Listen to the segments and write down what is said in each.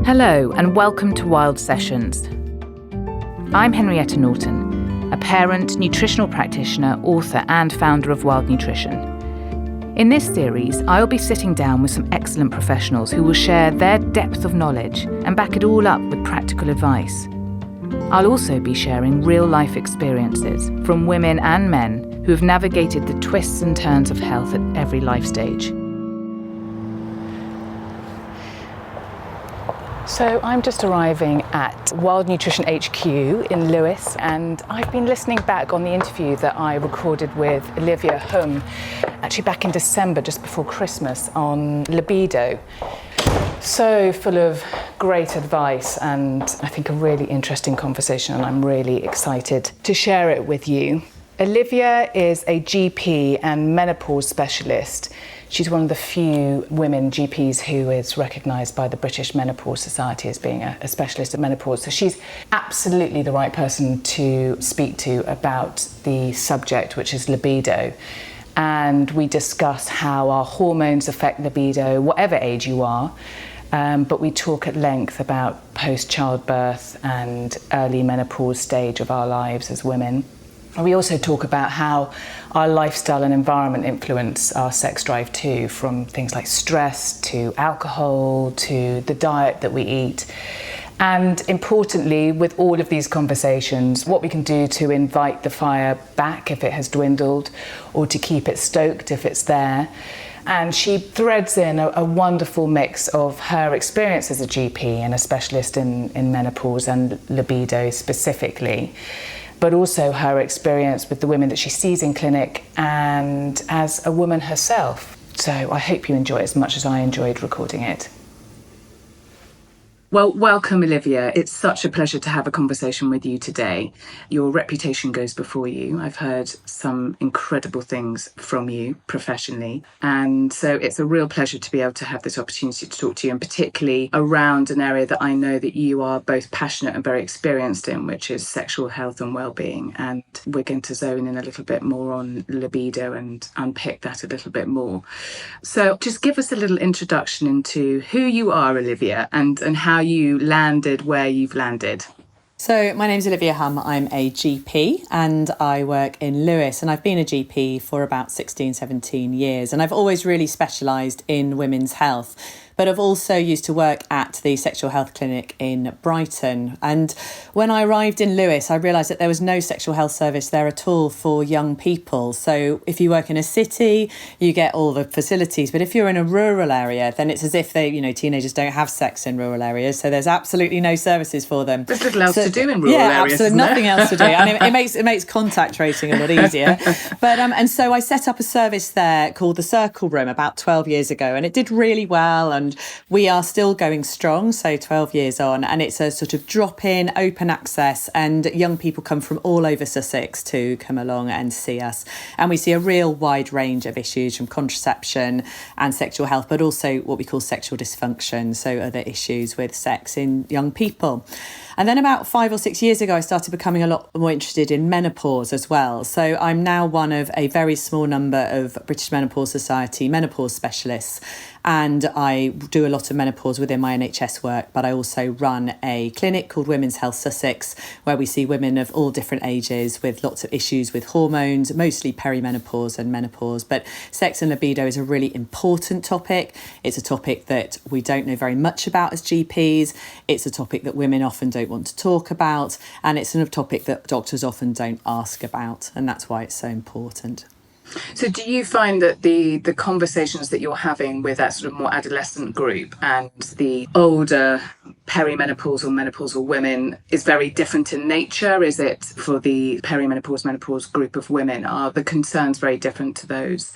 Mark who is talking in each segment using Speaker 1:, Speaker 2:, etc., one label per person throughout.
Speaker 1: Hello and welcome to Wild Sessions. I'm Henrietta Norton, a parent, nutritional practitioner, author and founder of Wild Nutrition. In this series, I'll be sitting down with some excellent professionals who will share their depth of knowledge and back it all up with practical advice. I'll also be sharing real-life experiences from women and men who have navigated the twists and turns of health at every life stage. So I'm just arriving at Wild Nutrition HQ in Lewes, and I've been listening back on the interview that I recorded with Olivia Hum, actually back in December, just before Christmas, on Libido. So full of great advice and I think a really interesting conversation, and I'm really excited to share it with you. Olivia is a GP and menopause specialist. She's one of the few women GPs who is recognised by the British Menopause Society as being a specialist in menopause. So she's absolutely the right person to speak to about the subject, which is libido. And we discuss how our hormones affect libido, whatever age you are. But we talk at length about post-childbirth and early menopause stage of our lives as women. And we also talk about how our lifestyle and environment influence our sex drive too, from things like stress to alcohol to the diet that we eat. And importantly, with all of these conversations, what we can do to invite the fire back if it has dwindled, or to keep it stoked if it's there. And she threads in a wonderful mix of her experience as a GP and a specialist in menopause and libido specifically, but also her experience with the women that she sees in clinic and as a woman herself. So I hope you enjoy it as much as I enjoyed recording it. Well, welcome, Olivia. It's such a pleasure to have a conversation with you today. Your reputation goes before you. I've heard some incredible things from you professionally. And so it's a real pleasure to be able to have this opportunity to talk to you, and particularly around an area that I know that you are both passionate and very experienced in, which is sexual health and wellbeing. And we're going to zone in a little bit more on libido and unpick that a little bit more. So just give us a little introduction into who you are, Olivia, and how you landed where you've landed.
Speaker 2: So my name's Olivia Hum. I'm a GP and I work in Lewes, and I've been a GP for about 16, 17 years, and I've always really specialised in women's health. But I've also used to work at the sexual health clinic in Brighton. And when I arrived in Lewes, I realised that there was no sexual health service there at all for young people. So if you work in a city, you get all the facilities. But if you're in a rural area, then it's as if teenagers don't have sex in rural areas. So there's absolutely no services for them.
Speaker 1: There's little else to do in rural areas.
Speaker 2: Yeah, absolutely nothing else to do. And it makes contact tracing a lot easier. But and so I set up a service there called the Circle Room about 12 years ago, and it did really well. And we are still going strong, so 12 years on, and it's a sort of drop-in, open access, and young people come from all over Sussex to come along and see us. And we see a real wide range of issues, from contraception and sexual health, but also what we call sexual dysfunction, so other issues with sex in young people. And then about 5 or 6 years ago, I started becoming a lot more interested in menopause as well. So I'm now one of a very small number of British Menopause Society menopause specialists. And I do a lot of menopause within my NHS work, but I also run a clinic called Women's Health Sussex, where we see women of all different ages with lots of issues with hormones, mostly perimenopause and menopause. But sex and libido is a really important topic. It's a topic that we don't know very much about as GPs. It's a topic that women often don't want to talk about. And it's a topic that doctors often don't ask about. And that's why it's so important.
Speaker 1: So do you find that the conversations that you're having with that sort of more adolescent group and the older perimenopausal, menopausal women is very different in nature? Is it for the perimenopause, menopause group of women? Are the concerns very different to those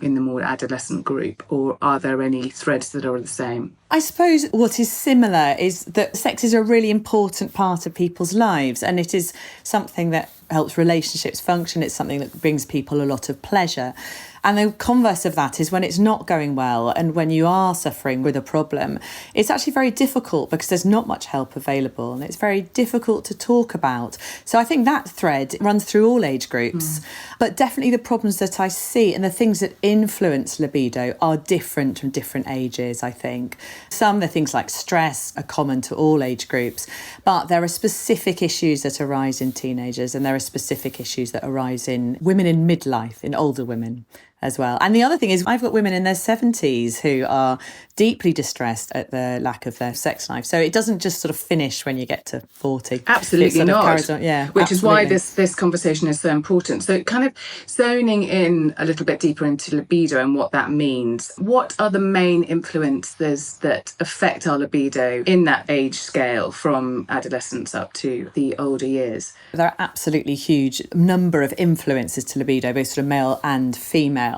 Speaker 1: in the more adolescent group, or are there any threads that are the same?
Speaker 2: I suppose what is similar is that sex is a really important part of people's lives, and it is something that helps relationships function. It's something that brings people a lot of pleasure. And the converse of that is when it's not going well and when you are suffering with a problem, it's actually very difficult because there's not much help available and it's very difficult to talk about. So I think that thread runs through all age groups. But definitely the problems that I see and the things that influence libido are different from different ages, I think. Some of the things like stress are common to all age groups, but there are specific issues that arise in teenagers and there are specific issues that arise in women in midlife, in older women as well. And the other thing is I've got women in their 70s who are deeply distressed at the lack of their sex life. So it doesn't just sort of finish when you get to 40.
Speaker 1: Absolutely not.
Speaker 2: Yeah,
Speaker 1: which is why this conversation is so important. So kind of zoning in a little bit deeper into libido and what that means. What are the main influences that affect our libido in that age scale from adolescence up to the older years?
Speaker 2: There are absolutely huge number of influences to libido, both sort of male and female.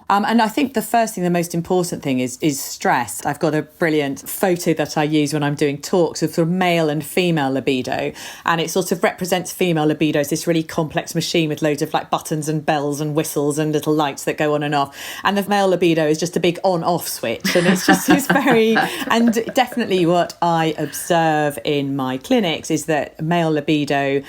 Speaker 2: And I think the first thing, the most important thing is stress. I've got a brilliant photo that I use when I'm doing talks of sort of male and female libido. And it sort of represents female libido as this really complex machine with loads of like buttons and bells and whistles and little lights that go on and off. And the male libido is just a big on-off switch. And it's just it's very... And definitely what I observe in my clinics is that male libido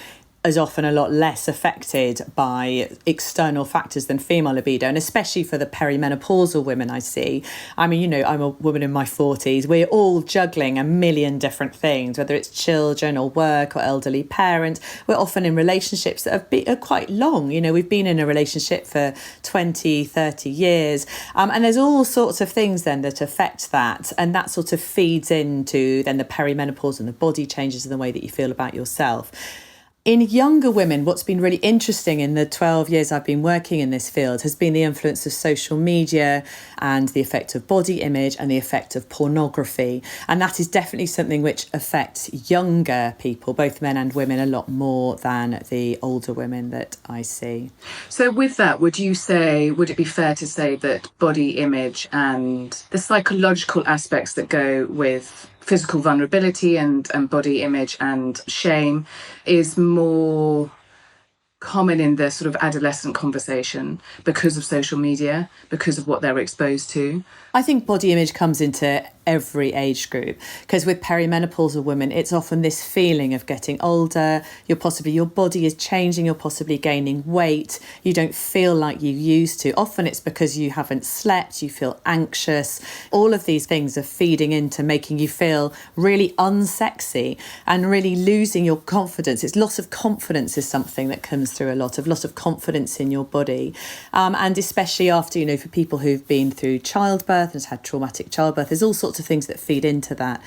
Speaker 2: is often a lot less affected by external factors than female libido, and especially for the perimenopausal women I see. I mean, you know, I'm a woman in my 40s. We're all juggling a million different things, whether it's children or work or elderly parents. We're often in relationships that are quite long. You know, we've been in a relationship for 20, 30 years. And there's all sorts of things then that affect that. And that sort of feeds into then the perimenopause and the body changes and the way that you feel about yourself. In younger women, what's been really interesting in the 12 years I've been working in this field has been the influence of social media and the effect of body image and the effect of pornography. And that is definitely something which affects younger people, both men and women, a lot more than the older women that I see.
Speaker 1: So with that, would it be fair to say that body image and the psychological aspects that go with physical vulnerability and body image and shame is more common in the sort of adolescent conversation because of social media, because of what they're exposed to?
Speaker 2: I think body image comes into every age group because with perimenopausal women, it's often this feeling of getting older. Your body is changing. You're possibly gaining weight. You don't feel like you used to. Often it's because you haven't slept. You feel anxious. All of these things are feeding into making you feel really unsexy and really losing your confidence. It's loss of confidence is something that comes through a lot of confidence in your body. And especially after, you know, for people who've been through childbirth and has had traumatic childbirth, there's all sorts of things that feed into that.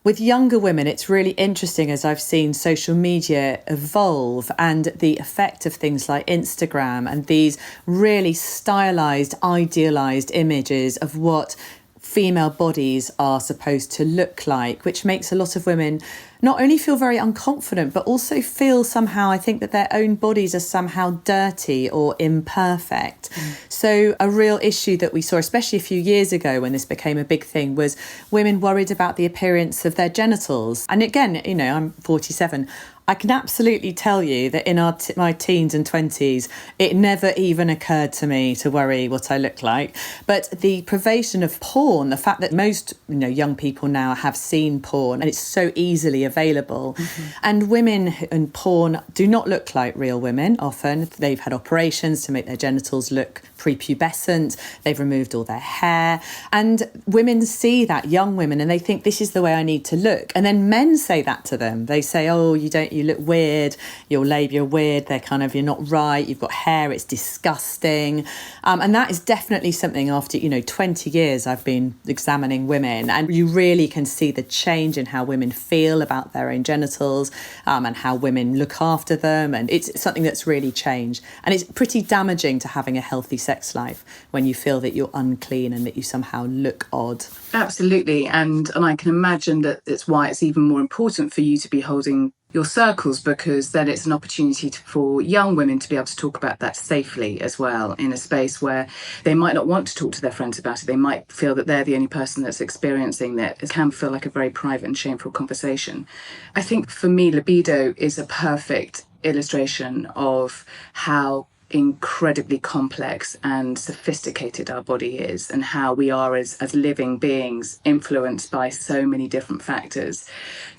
Speaker 2: With younger women, it's really interesting as I've seen social media evolve and the effect of things like Instagram and these really stylized, idealized images of what female bodies are supposed to look like, which makes a lot of women not only feel very unconfident, but also feel somehow, I think, that their own bodies are somehow dirty or imperfect. So a real issue that we saw, especially a few years ago when this became a big thing, was women worried about the appearance of their genitals. And again, you know, I'm 47. I can absolutely tell you that in my teens and 20s, it never even occurred to me to worry what I look like. But the pervasion of porn, the fact that most young people now have seen porn and it's so easily available. And women in porn do not look like real women often. They've had operations to make their genitals look prepubescent. They've removed all their hair. And women see that, young women, and they think this is the way I need to look. And then men say that to them. They say, oh, you look weird, your labia weird, you're not right, you've got hair, it's disgusting. And that is definitely something after, 20 years I've been examining women, and you really can see the change in how women feel about their own genitals and how women look after them. And it's something that's really changed. And it's pretty damaging to having a healthy sex life when you feel that you're unclean and that you somehow look odd.
Speaker 1: Absolutely. And I can imagine that it's why it's even more important for you to be holding your circles, because then it's an opportunity for young women to be able to talk about that safely as well, in a space where they might not want to talk to their friends about it. They might feel that they're the only person that's experiencing that. It can feel like a very private and shameful conversation. I think for me, libido is a perfect illustration of how incredibly complex and sophisticated our body is, and how we are as living beings influenced by so many different factors,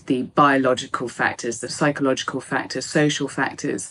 Speaker 1: the biological factors, the psychological factors, social factors.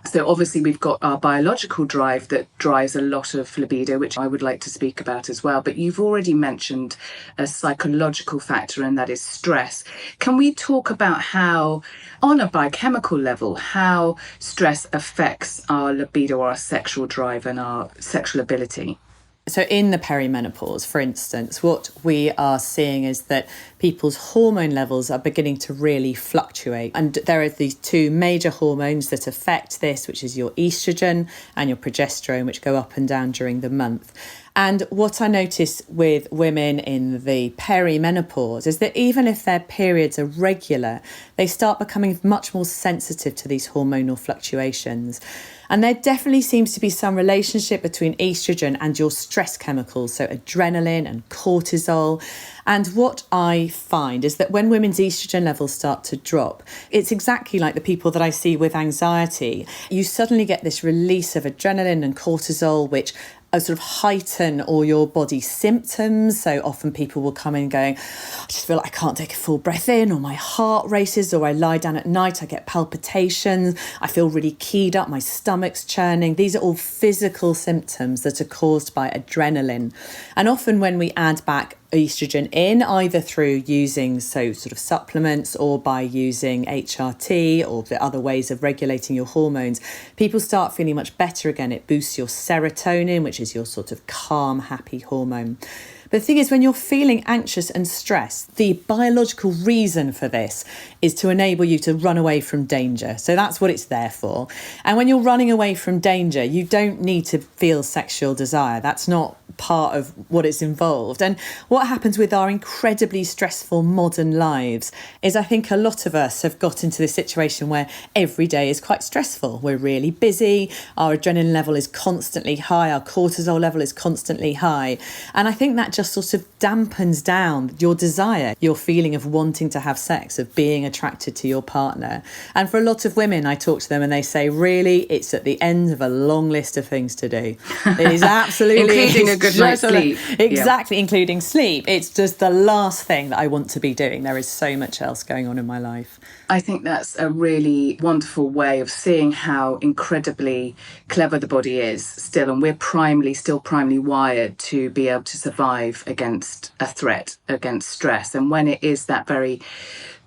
Speaker 1: So obviously we've got our biological drive that drives a lot of libido, which I would like to speak about as well. But you've already mentioned a psychological factor, and that is stress. Can we talk about how, on a biochemical level, how stress affects our libido, or our sexual drive and our sexual ability?
Speaker 2: So in the perimenopause, for instance, what we are seeing is that people's hormone levels are beginning to really fluctuate. And there are these two major hormones that affect this, which is your estrogen and your progesterone, which go up and down during the month. And what I notice with women in the perimenopause is that even if their periods are regular, they start becoming much more sensitive to these hormonal fluctuations. And there definitely seems to be some relationship between estrogen and your stress chemicals, so adrenaline and cortisol. And what I find is that when women's estrogen levels start to drop, it's exactly like the people that I see with anxiety. You suddenly get this release of adrenaline and cortisol, which sort of heighten all your body's symptoms. So often people will come in going, I just feel like I can't take a full breath in, or my heart races, or I lie down at night, I get palpitations, I feel really keyed up, my stomach's churning. These are all physical symptoms that are caused by adrenaline. And often when we add back estrogen in, either through using sort of supplements or by using HRT or the other ways of regulating your hormones, people start feeling much better again. It boosts your serotonin, which is your sort of calm, happy hormone. But the thing is, when you're feeling anxious and stressed, the biological reason for this is to enable you to run away from danger. So that's what it's there for. And when you're running away from danger, you don't need to feel sexual desire. That's not part of what it's involved. And what happens with our incredibly stressful modern lives is, I think a lot of us have got into this situation where every day is quite stressful. We're really busy, our adrenaline level is constantly high, our cortisol level is constantly high. And I think that just sort of dampens down your desire, your feeling of wanting to have sex, of being attracted to your partner. And for a lot of women, I talk to them and they say, really, it's at the end of a long list of things to do. It is absolutely
Speaker 1: including a good night's sleep.
Speaker 2: Exactly, yeah. Including sleep. It's just the last thing that I want to be doing. There is so much else going on in my life.
Speaker 1: I think that's a really wonderful way of seeing how incredibly clever the body is still, and we're still primarily wired to be able to survive against a threat, against stress. And when it is that very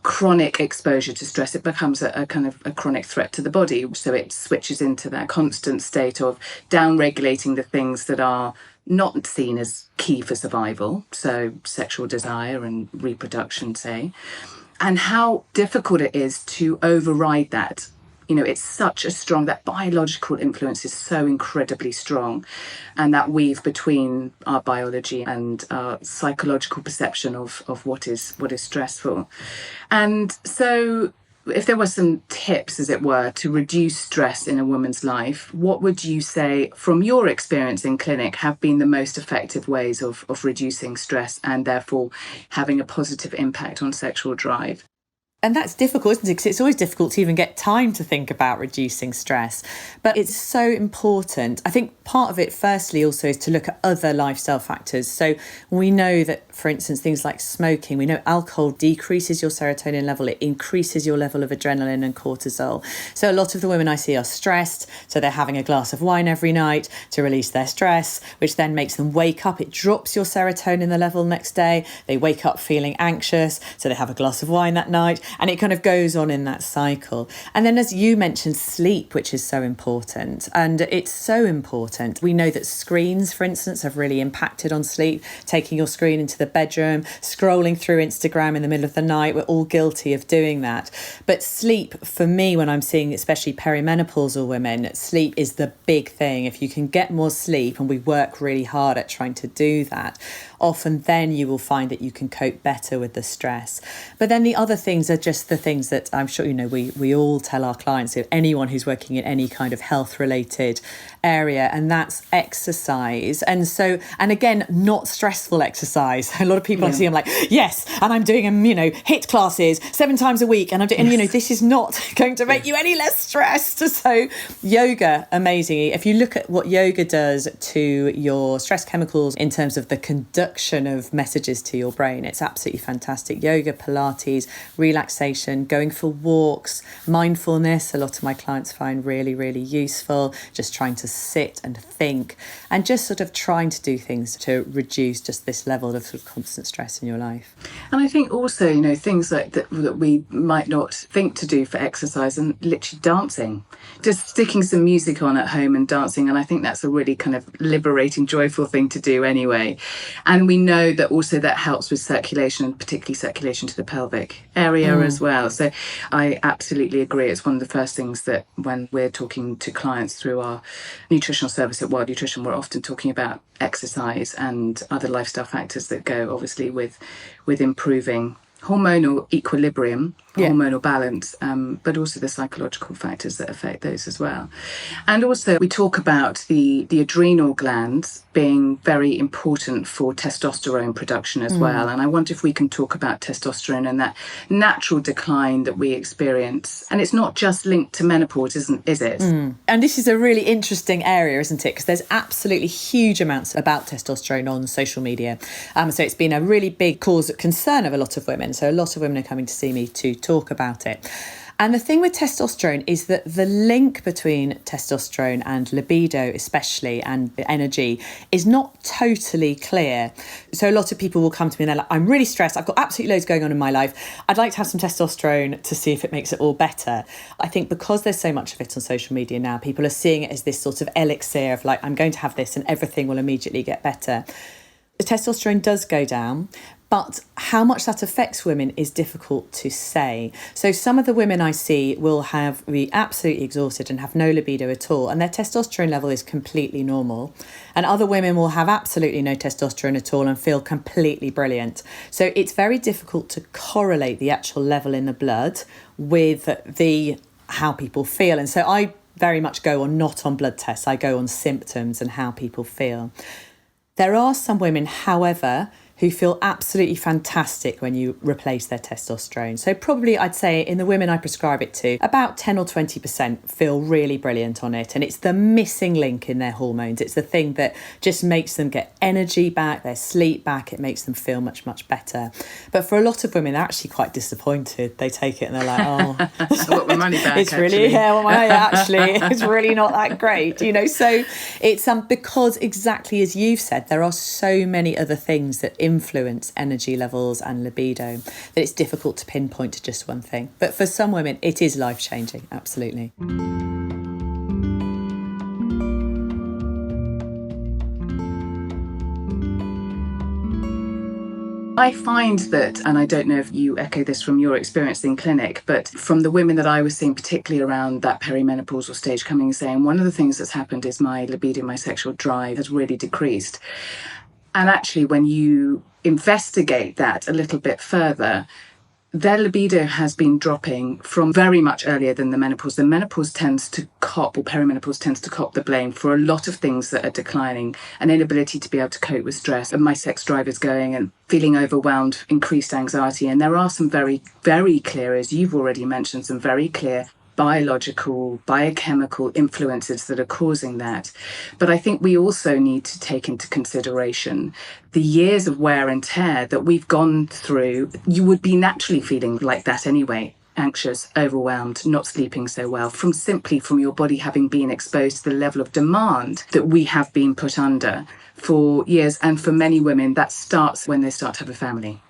Speaker 1: chronic exposure to stress, it becomes a kind of a chronic threat to the body. So it switches into that constant state of down-regulating the things that are not seen as key for survival, so sexual desire and reproduction, say, and how difficult it is to override that. You know, it's such a strong, that biological influence is so incredibly strong, and that weave between our biology and our psychological perception of what is stressful. And so if there were some tips, as it were, to reduce stress in a woman's life, what would you say, from your experience in clinic, have been the most effective ways of reducing stress and therefore having a positive impact on sexual drive?
Speaker 2: And that's difficult, isn't it? Because it's always difficult to even get time to think about reducing stress. But it's so important. I think part of it, firstly, also is to look at other lifestyle factors. So we know that, for instance, things like smoking, we know alcohol decreases your serotonin level. It increases your level of adrenaline and cortisol. So a lot of the women I see are stressed. So they're having a glass of wine every night to release their stress, which then makes them wake up. It drops your serotonin the level next day. They wake up feeling anxious. So they have a glass of wine that night. And it kind of goes on in that cycle. And then, as you mentioned, sleep, which is so important. And it's so important. We know that screens, for instance, have really impacted on sleep. Taking your screen into the bedroom, scrolling through Instagram in the middle of the night. We're all guilty of doing that. But sleep, for me, when I'm seeing especially perimenopausal women, sleep is the big thing. If you can get more sleep, and we work really hard at trying to do that, often then you will find that you can cope better with the stress. But then the other things are just the things that I'm sure, we all tell our clients, anyone who's working in any kind of health related area, and that's exercise. And so, and again, not stressful exercise. A lot of people I see, I'm like, yes, and I'm doing HIIT classes 7 times a week, and I'm doing, this is not going to make you any less stressed. So yoga, amazing. If you look at what yoga does to your stress chemicals in terms of the conduction of messages to your brain, it's absolutely fantastic. Yoga, Pilates, relaxation, going for walks, mindfulness, a lot of my clients find really, really useful, just trying to sit and think and just sort of trying to do things to reduce just this level of sort of constant stress in your life.
Speaker 1: And I think also, things like that we might not think to do for exercise, and literally dancing, just sticking some music on at home and dancing. And I think that's a really kind of liberating, joyful thing to do anyway. And we know that also that helps with circulation, and particularly circulation to the pelvic area as well. So I absolutely agree. It's one of the first things that when we're talking to clients through our nutritional service at Wild Nutrition, we're often talking about exercise and other lifestyle factors that go obviously with improving hormonal equilibrium, hormonal balance, but also the psychological factors that affect those as well. And also we talk about the adrenal glands being very important for testosterone production as well. And I wonder if we can talk about testosterone and that natural decline that we experience. And it's not just linked to menopause, is it?
Speaker 2: And this is a really interesting area, isn't it? Because there's absolutely huge amounts about testosterone on social media. So it's been a really big cause of concern of a lot of women. So a lot of women are coming to see me to talk about it. And the thing with testosterone is that the link between testosterone and libido, especially, and energy, is not totally clear. So a lot of people will come to me and they're like, I'm really stressed. I've got absolutely loads going on in my life. I'd like to have some testosterone to see if it makes it all better. I think because there's so much of it on social media now, people are seeing it as this sort of elixir of like, I'm going to have this and everything will immediately get better. The testosterone does go down, but how much that affects women is difficult to say. So some of the women I see will be absolutely exhausted and have no libido at all, and their testosterone level is completely normal. And other women will have absolutely no testosterone at all and feel completely brilliant. So it's very difficult to correlate the actual level in the blood with how people feel. And so I very much go on not on blood tests. I go on symptoms and how people feel. There are some women, however, who feel absolutely fantastic when you replace their testosterone. So probably I'd say in the women I prescribe it to, about 10 or 20% feel really brilliant on it. And it's the missing link in their hormones. It's the thing that just makes them get energy back, their sleep back. It makes them feel much, much better. But for a lot of women, they're actually quite disappointed. They take it and they're like, oh,
Speaker 1: I want my money back.
Speaker 2: It's really, it's really not that great, So it's because exactly as you've said, there are so many other things that influence energy levels and libido that it's difficult to pinpoint to just one thing. But for some women, it is life-changing, absolutely.
Speaker 1: I find that, and I don't know if you echo this from your experience in clinic, but from the women that I was seeing, particularly around that perimenopausal stage, coming and saying, one of the things that's happened is my libido, my sexual drive has really decreased. And actually, when you investigate that a little bit further, their libido has been dropping from very much earlier than the menopause. The menopause tends to cop, or perimenopause tends to cop the blame for a lot of things that are declining. An inability to be able to cope with stress, and my sex drive is going, and feeling overwhelmed, increased anxiety. And there are some very, very clear, as you've already mentioned, some very clear biological, biochemical influences that are causing that. But I think we also need to take into consideration the years of wear and tear that we've gone through. You would be naturally feeling like that anyway. Anxious, overwhelmed, not sleeping so well, from your body having been exposed to the level of demand that we have been put under for years. And for many women, that starts when they start to have a family.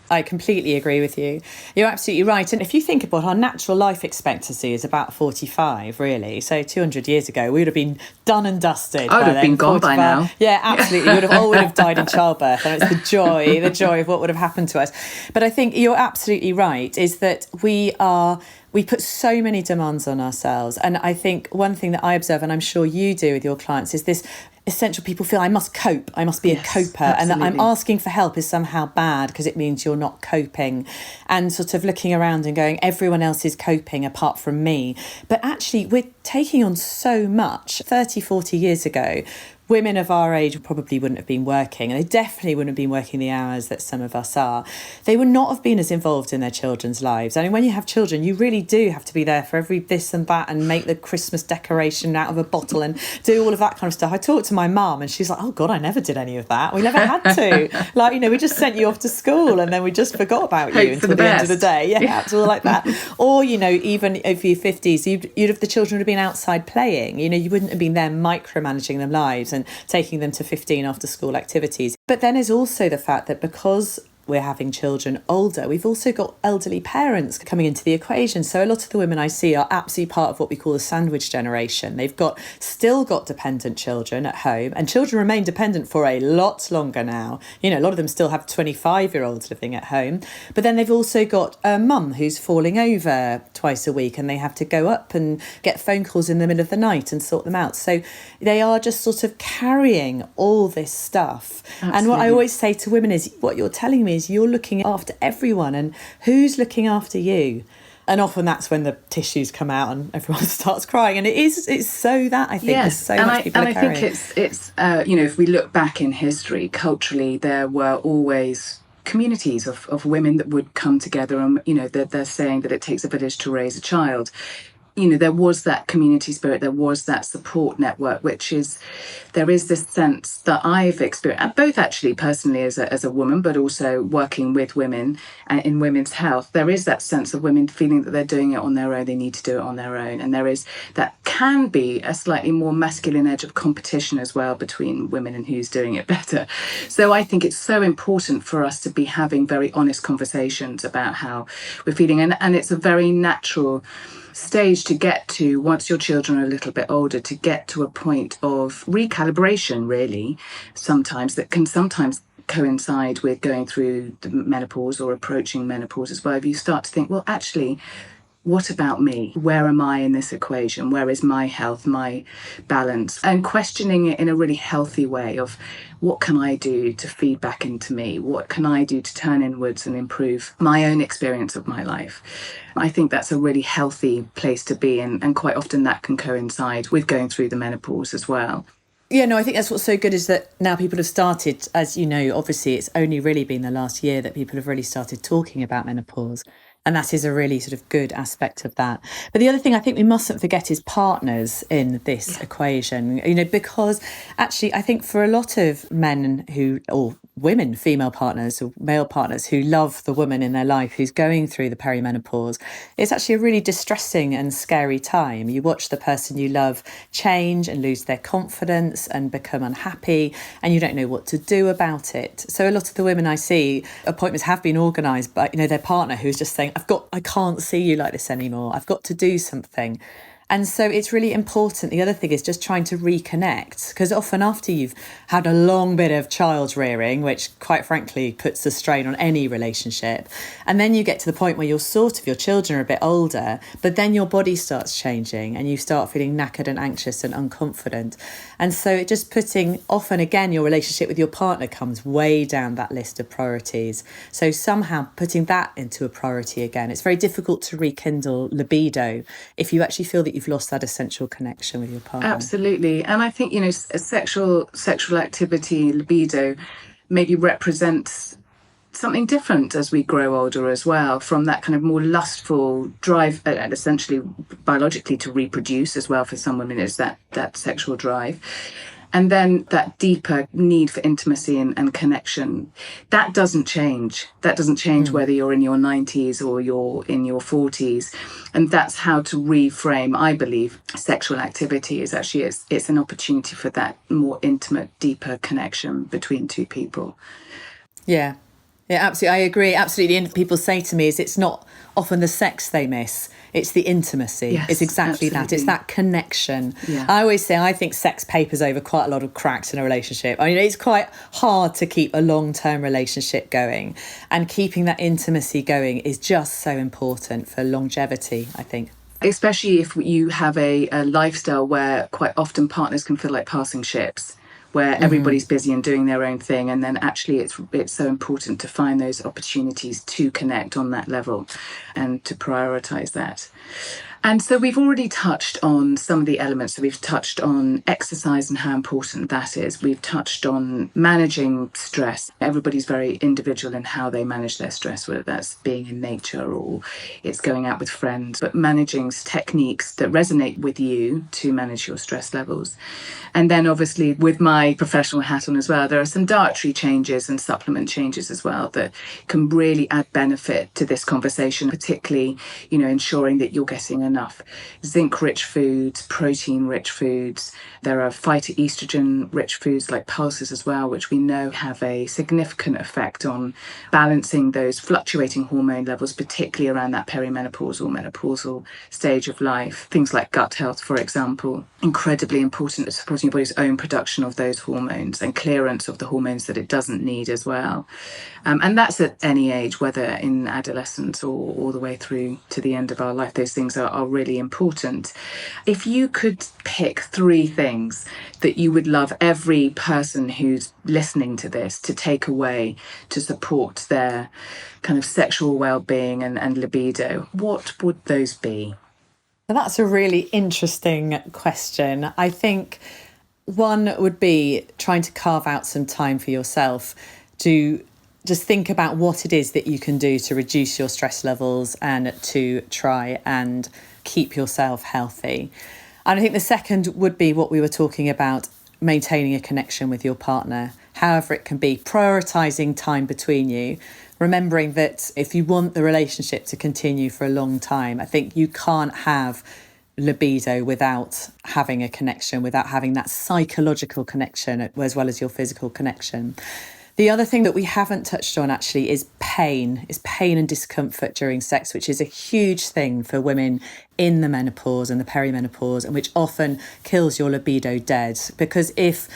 Speaker 2: I completely agree with you. You're absolutely right. And if you think about our natural life expectancy is about 45, really. So 200 years ago, we would have been done and dusted.
Speaker 1: I would have been gone
Speaker 2: 45.
Speaker 1: by now.
Speaker 2: Yeah, absolutely. We would have died in childbirth. And it's the joy of what would have happened to us. But I think you're absolutely right, is that we put so many demands on ourselves. And I think one thing that I observe, and I'm sure you do with your clients, is this essential people feel I must cope, I must be a coper, and that I'm asking for help is somehow bad because it means you're not coping, and sort of looking around and going, everyone else is coping apart from me. But actually we're taking on so much. 30, 40 years ago, women of our age probably wouldn't have been working, and they definitely wouldn't have been working the hours that some of us are. They would not have been as involved in their children's lives. I mean, when you have children, you really do have to be there for every this and that, and make the Christmas decoration out of a bottle and do all of that kind of stuff. I talked to my mum and she's like, oh God, I never did any of that. We never had to. Like, you know, we just sent you off to school and then we just forgot about you until the end of the day. Yeah, it's all like that. Or, you know, even over your 50s, you'd have, the children would have been outside playing. You know, you wouldn't have been there micromanaging their lives and taking them to 15 after school activities. But then there's also the fact that because we're having children older, we've also got elderly parents coming into the equation. So a lot of the women I see are absolutely part of what we call the sandwich generation. They've still got dependent children at home, and children remain dependent for a lot longer now. You know, a lot of them still have 25-year-olds living at home. But then they've also got a mum who's falling over twice a week, and they have to go up and get phone calls in the middle of the night and sort them out. So they are just sort of carrying all this stuff. Absolutely. And what I always say to women is, what you're telling me is you're looking after everyone, and who's looking after you? And often that's when the tissues come out and everyone starts crying. And it's so that, I think, there's so much people are carrying.
Speaker 3: And I think it's you know, if we look back in history, culturally, there were always communities of women that would come together, and, you know, they're saying that it takes a village to raise a child. You know, there was that community spirit, there was that support network, there is this sense that I've experienced, both actually personally as a woman, but also working with women in women's health. There is that sense of women feeling that they're doing it on their own, they need to do it on their own. And there is, that can be a slightly more masculine edge of competition as well between women and who's doing it better. So I think it's so important for us to be having very honest conversations about how we're feeling. And it's a very natural stage to get to, once your children are a little bit older, to get to a point of recalibration, really, sometimes, that can sometimes coincide with going through the menopause or approaching menopause as well. If you start to think, well, actually, what about me? Where am I in this equation? Where is my health, my balance? And questioning it in a really healthy way of, what can I do to feed back into me? What can I do to turn inwards and improve my own experience of my life? I think that's a really healthy place to be, and quite often that can coincide with going through the menopause as well.
Speaker 2: Yeah, no, I think that's what's so good is that now people have started, as you know, obviously it's only really been the last year that people have really started talking about menopause. And that is a really sort of good aspect of that. But the other thing I think we mustn't forget is partners in this equation, you know, because actually I think for a lot of men or women, female partners or male partners who love the woman in their life who's going through the perimenopause, it's actually a really distressing and scary time. You watch the person you love change and lose their confidence and become unhappy, and you don't know what to do about it. So a lot of the women I see, appointments have been organised by, you know, their partner who's just saying, I can't see you like this anymore. I've got to do something. And so it's really important. The other thing is just trying to reconnect, because often after you've had a long bit of child rearing, which quite frankly puts a strain on any relationship, and then you get to the point where your children are a bit older, but then your body starts changing and you start feeling knackered and anxious and unconfident. And so it just often again, your relationship with your partner comes way down that list of priorities. So somehow putting that into a priority again, it's very difficult to rekindle libido if you actually feel that you've lost that essential connection with your partner.
Speaker 3: Absolutely. And I think, you know, sexual activity, libido, maybe represents something different as we grow older as well, from that kind of more lustful drive, and essentially biologically to reproduce as well. For some women is that sexual drive. And then that deeper need for intimacy and connection, that doesn't change. That doesn't change whether you're in your 90s or you're in your 40s. And that's how to reframe, I believe, sexual activity is actually, it's an opportunity for that more intimate, deeper connection between two people.
Speaker 2: Yeah. Yeah, absolutely. I agree. Absolutely. And people say to me it's not often the sex they miss, it's the intimacy.
Speaker 3: Yes,
Speaker 2: it's exactly
Speaker 3: absolutely.
Speaker 2: that. It's that connection.
Speaker 3: Yeah.
Speaker 2: I always say I think sex papers over quite a lot of cracks in a relationship. I mean, it's quite hard to keep a long-term relationship going, and keeping that intimacy going is just so important for longevity, I think.
Speaker 3: Especially if you have a lifestyle where quite often partners can feel like passing ships, where everybody's busy and doing their own thing, and then actually it's so important to find those opportunities to connect on that level and to prioritize that. And so we've already touched on some of the elements. So we've touched on exercise and how important that is. We've touched on managing stress. Everybody's very individual in how they manage their stress, whether that's being in nature or it's going out with friends, but managing techniques that resonate with you to manage your stress levels. And then obviously with my professional hat on as well, there are some dietary changes and supplement changes as well that can really add benefit to this conversation, particularly, ensuring that you're getting enough zinc-rich foods, protein-rich foods. There are phytoestrogen-rich foods like pulses as well, which we know have a significant effect on balancing those fluctuating hormone levels, particularly around that perimenopausal, menopausal stage of life. Things like gut health, for example, incredibly important at supporting your body's own production of those hormones and clearance of the hormones that it doesn't need as well. And that's at any age, whether in adolescence or all the way through to the end of our life. Those things are really important. If you could pick 3 things that you would love every person who's listening to this to take away to support their kind of sexual well-being and libido, what would those be?
Speaker 2: Well, that's a really interesting question. I think one would be trying to carve out some time for yourself to just think about what it is that you can do to reduce your stress levels and to try and keep yourself healthy. And I think the second would be what we were talking about, maintaining a connection with your partner, however it can be, prioritising time between you, remembering that if you want the relationship to continue for a long time, I think you can't have libido without having a connection, without having that psychological connection as well as your physical connection. The other thing that we haven't touched on actually is pain and discomfort during sex, which is a huge thing for women in the menopause and the perimenopause, and which often kills your libido dead. Because if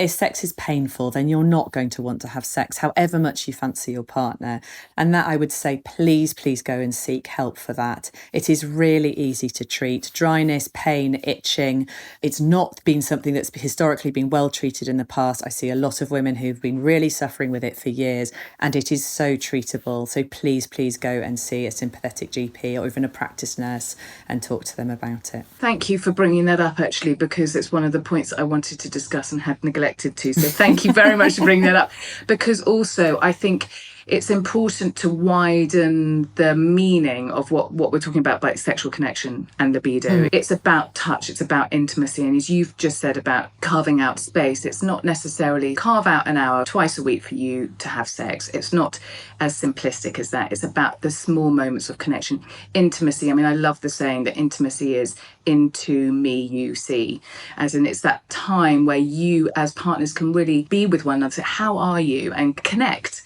Speaker 2: sex is painful, then you're not going to want to have sex, however much you fancy your partner. And that, I would say, please go and seek help for that. It is really easy to treat. Dryness, pain, itching. It's not been something that's historically been well treated in the past. I see a lot of women who've been really suffering with it for years, and it is so treatable. So please go and see a sympathetic GP or even a practice nurse and talk to them about it.
Speaker 3: Thank you for bringing that up, actually, because it's one of the points I wanted to discuss and had neglected to. So thank you very much for bringing that up, because also I think it's important to widen the meaning of what we're talking about, like sexual connection and libido. It's about touch, it's about intimacy. And as you've just said about carving out space, it's not necessarily carve out an hour twice a week for you to have sex. It's not as simplistic as that. It's about the small moments of connection. Intimacy, I mean, I love the saying that intimacy is into me, you see. As in, it's that time where you as partners can really be with one another, say, how are you? And connect.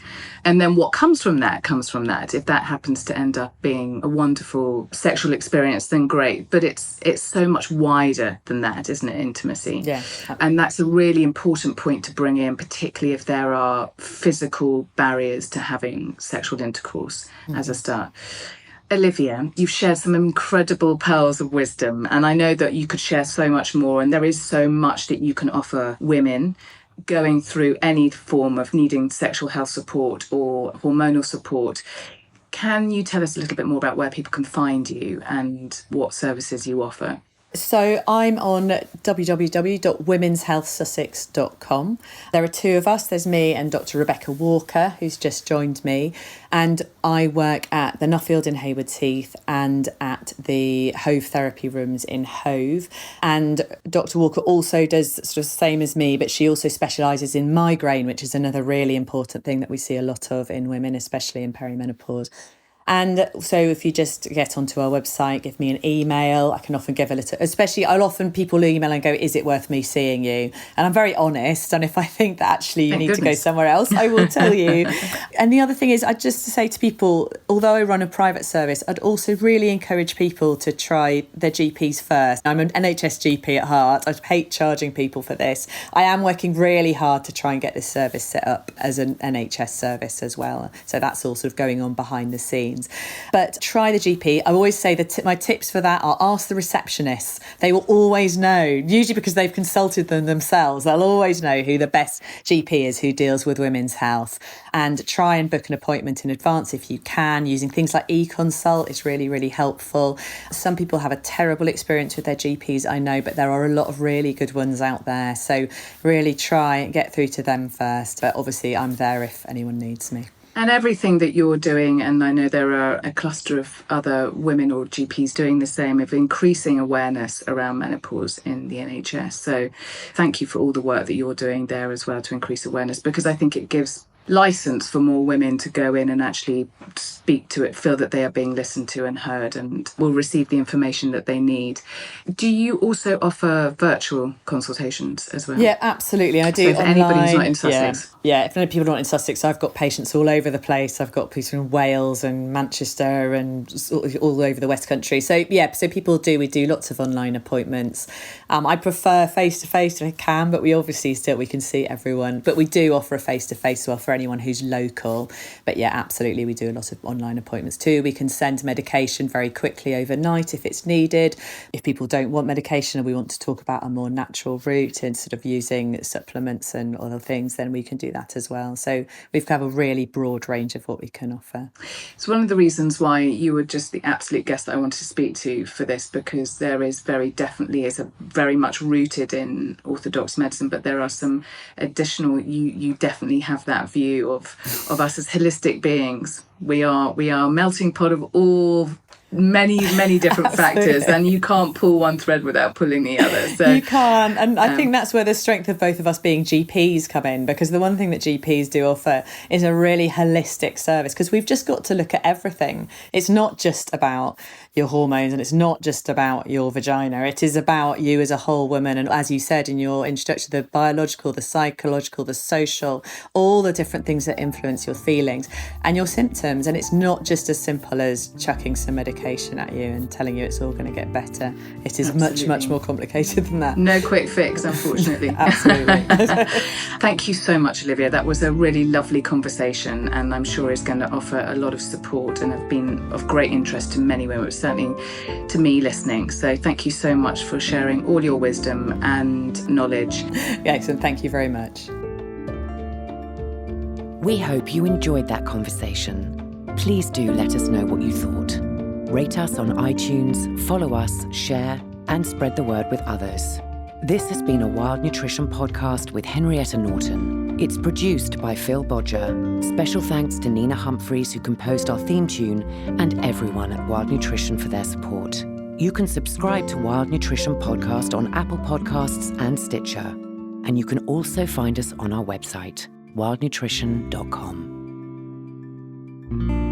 Speaker 3: And then what comes from that comes from that. If that happens to end up being a wonderful sexual experience, then great. But it's so much wider than that, isn't it, intimacy?
Speaker 2: Yeah.
Speaker 3: And that's a really important point to bring in, particularly if there are physical barriers to having sexual intercourse as a start. Olivia, you've shared some incredible pearls of wisdom, and I know that you could share so much more, and there is so much that you can offer women going through any form of needing sexual health support or hormonal support. Can you tell us a little bit more about where people can find you and what services you offer?
Speaker 2: So I'm on www.womenshealthsussex.com. There are 2 of us. There's me and Dr Rebecca Walker, who's just joined me. And I work at the Nuffield in Haywards Heath and at the Hove Therapy Rooms in Hove. And Dr Walker also does sort of the same as me, but she also specialises in migraine, which is another really important thing that we see a lot of in women, especially in perimenopause. And so if you just get onto our website, give me an email, I can often give a little, I'll often people email and go, is it worth me seeing you? And I'm very honest. And if I think that actually you need to go somewhere else, I will tell you. And the other thing is, I'd just to say to people, although I run a private service, I'd also really encourage people to try their GPs first. I'm an NHS GP at heart. I hate charging people for this. I am working really hard to try and get this service set up as an NHS service as well. So that's all sort of going on behind the scenes. routines. But try the GP. I always say that my tips for that are ask the receptionists. They will always know, usually because they've consulted them themselves. They'll always know who the best GP is who deals with women's health. And try and book an appointment in advance if you can, using things like e-consult. It's really, really helpful. Some people have a terrible experience with their GPs, I know, but there are a lot of really good ones out there. So really try and get through to them first. But obviously I'm there if anyone needs me.
Speaker 3: And everything that you're doing, and I know there are a cluster of other women or GPs doing the same, of increasing awareness around menopause in the NHS. So thank you for all the work that you're doing there as well to increase awareness, because I think it gives license for more women to go in and actually speak to it, feel that they are being listened to and heard, and will receive the information that they need. Do you also offer virtual consultations as well?
Speaker 2: Yeah, absolutely. I do.
Speaker 3: So for anybody who's not in Sussex.
Speaker 2: Yeah, if people are not in Sussex, I've got patients all over the place. I've got people in Wales and Manchester and all over the West Country. So so we do lots of online appointments. I prefer face-to-face if I can, but we can see everyone. But we do offer a face-to-face as well for anyone who's local. But yeah, absolutely, we do a lot of online appointments too. We can send medication very quickly overnight if it's needed. If people don't want medication and we want to talk about a more natural route instead of using supplements and other things, then we can do that as well. So we've got a really broad range of what we can offer.
Speaker 3: It's one of the reasons why you were just the absolute guest that I wanted to speak to for this, because there is very much rooted in orthodox medicine, but there are some additional, you definitely have that view of us as holistic beings. We are a melting pot of all many different factors, and you can't pull one thread without pulling the other. So
Speaker 2: you can't, and I think that's where the strength of both of us being GPs come in, because the one thing that GPs do offer is a really holistic service, because we've just got to look at everything. It's not just about your hormones and it's not just about your vagina. It is about you as a whole woman, and as you said in your introduction, the biological, the psychological, the social, all the different things that influence your feelings and your symptoms. And it's not just as simple as chucking some medication at you and telling you it's all going to get better. It is much more complicated than that.
Speaker 3: No quick fix, unfortunately.
Speaker 2: Absolutely.
Speaker 3: Thank you so much, Olivia. That was a really lovely conversation, and I'm sure it's going to offer a lot of support and have been of great interest to many women, certainly to me listening. So thank you so much for sharing all your wisdom and knowledge.
Speaker 2: Excellent. Thank you very much.
Speaker 4: We hope you enjoyed that conversation. Please do let us know what you thought. Rate us on iTunes, follow us, share, and spread the word with others. This has been a Wild Nutrition podcast with Henrietta Norton. It's produced by Phil Bodger. Special thanks to Nina Humphreys, who composed our theme tune, and everyone at Wild Nutrition for their support. You can subscribe to Wild Nutrition Podcast on Apple Podcasts and Stitcher. And you can also find us on our website, wildnutrition.com.